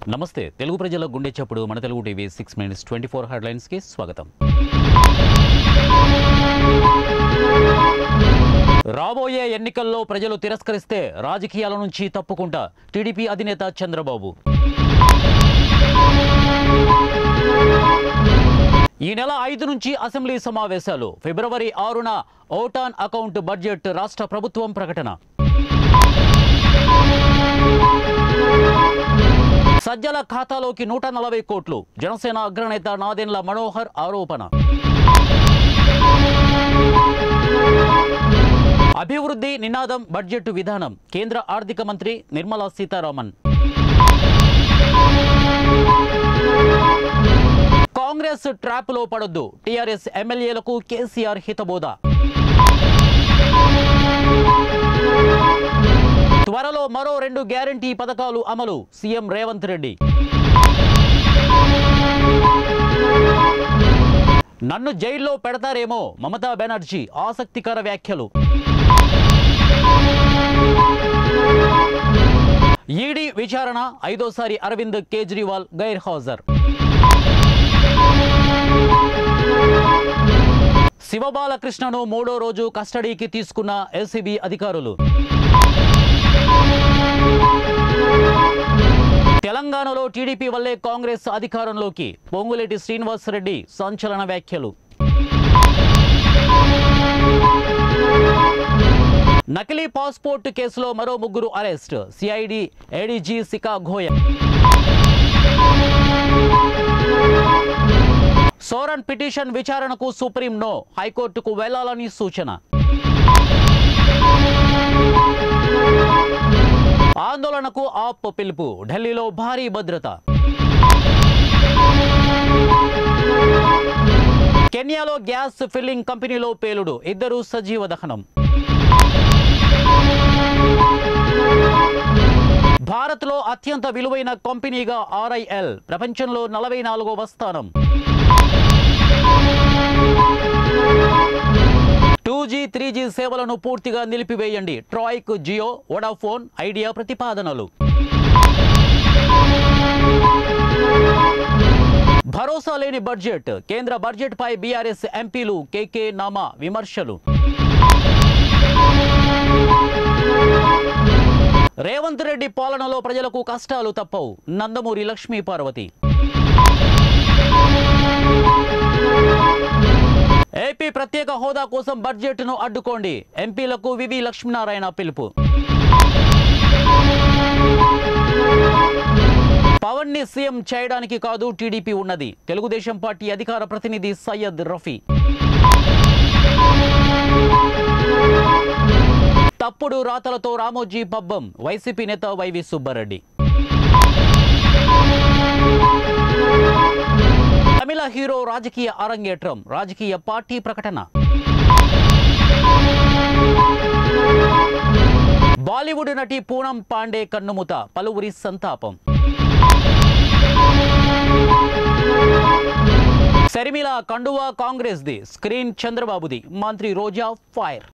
నమస్తే తెలుగు ప్రజల గుండె చప్పుడు మన తెలుగు టీవీ 6 minutes 24 హెడ్లైన్స్ కి స్వాగతం. రాబోయే ఎన్నికల్లో ప్రజలు తిరస్కరిస్తే రాజకీయాల నుంచి తప్పుకుంటా టీడీపీ అధినేత చంద్రబాబు. ఈ నెల 5 నుంచి అసెంబ్లీ సమావేశాలు. ఫిబ్రవరి 6న ఓటాన్ అకౌంట్ బడ్జెట్ రాష్ట్ర ప్రభుత్వం ప్రకటన. సజ్జల ఖాతాలోకి 140 కోట్లు. జనసేన అగ్రనేత నాదెండ్ల మనోహర్ ఆరోపణ. అభివృద్ధి నినాదం బడ్జెట్ విధానం. కేంద్ర ఆర్థిక మంత్రి నిర్మలా సీతారామన్. కాంగ్రెస్ ట్రాప్లో పడొద్దు. టీఆర్ఎస్ ఎమ్మెల్యేలకు కేసీఆర్ హితబోధ. త్వరలో మరో 2 గ్యారంటీ పథకాలు అమలు. సీఎం రేవంత్ రెడ్డి. నన్ను జైల్లో పెడతారేమో మమతా బెనర్జీ ఆసక్తికర వ్యాఖ్యలు. ఈడీ విచారణ 5వసారి అరవింద్ కేజ్రీవాల్ గైర్హాజర్. శివబాలకృష్ణను 3వ రోజు కస్టడీకి తీసుకున్న ఏసీబీ అధికారులు. తెలంగాణలో టీడీపీ వల్లే కాంగ్రెస్ అధికారంలోకి. పొంగులేటి శ్రీనివాసరెడ్డి సంచలన వ్యాఖ్యలు. నకిలీ పాస్పోర్ట్ కేసులో మరో 3 arrest. CID ADG Shikha Goel. Soren petition విచారణకు సుప్రీం నో. హైకోర్టుకు వెళ్లాలని సూచన. ఆందోళనకు ఆప్ పిలుపు. ఢిల్లీలో భారీ భద్రత. కెన్యాలో గ్యాస్ ఫిల్లింగ్ కంపెనీలో పేలుడు. 2 సజీవ దహనం. భారత్లో అత్యంత విలువైన కంపెనీగా ఆర్ఐఎల్. ప్రపంచంలో 44వ స్థానం. 2G, 3G సేవలను పూర్తిగా నిలిపివేయండి. ట్రాయ్కు జియో, వోడాఫోన్, ఐడియా ప్రతిపాదనలు. భరోసా లేని బడ్జెట్. కేంద్ర బడ్జెట్ పై బీఆర్ఎస్ ఎంపీలు కేకే నామా విమర్శలు. రేవంత్ రెడ్డి పాలనలో ప్రజలకు కష్టాలు తప్పవు. నందమూరి లక్ష్మీ పార్వతి. ఏపీ ప్రత్యేక హోదా కోసం బడ్జెట్ను అడ్డుకోండి. ఎంపీలకు వివి లక్ష్మీనారాయణ పిలుపు. పవన్ ని సీఎం చేయడానికి కాదు టీడీపీ ఉన్నది. తెలుగుదేశం పార్టీ అధికార ప్రతినిధి సయ్యద్ రఫీ. తప్పుడు రాతలతో రామోజీ పబ్బం. వైసీపీ నేత వైవి సుబ్బారెడ్డి. తమిళ హీరో రాజకీయ అరంగేట్రం. రాజకీయ పార్టీ ప్రకటన. బాలీవుడ్ నటి పూనం పాండే కన్నుమూత. పలువురి సంతాపం. శర్మిల కండువా కాంగ్రెస్ ది. స్క్రీన్ చంద్రబాబుది. మంత్రి రోజా ఫైర్.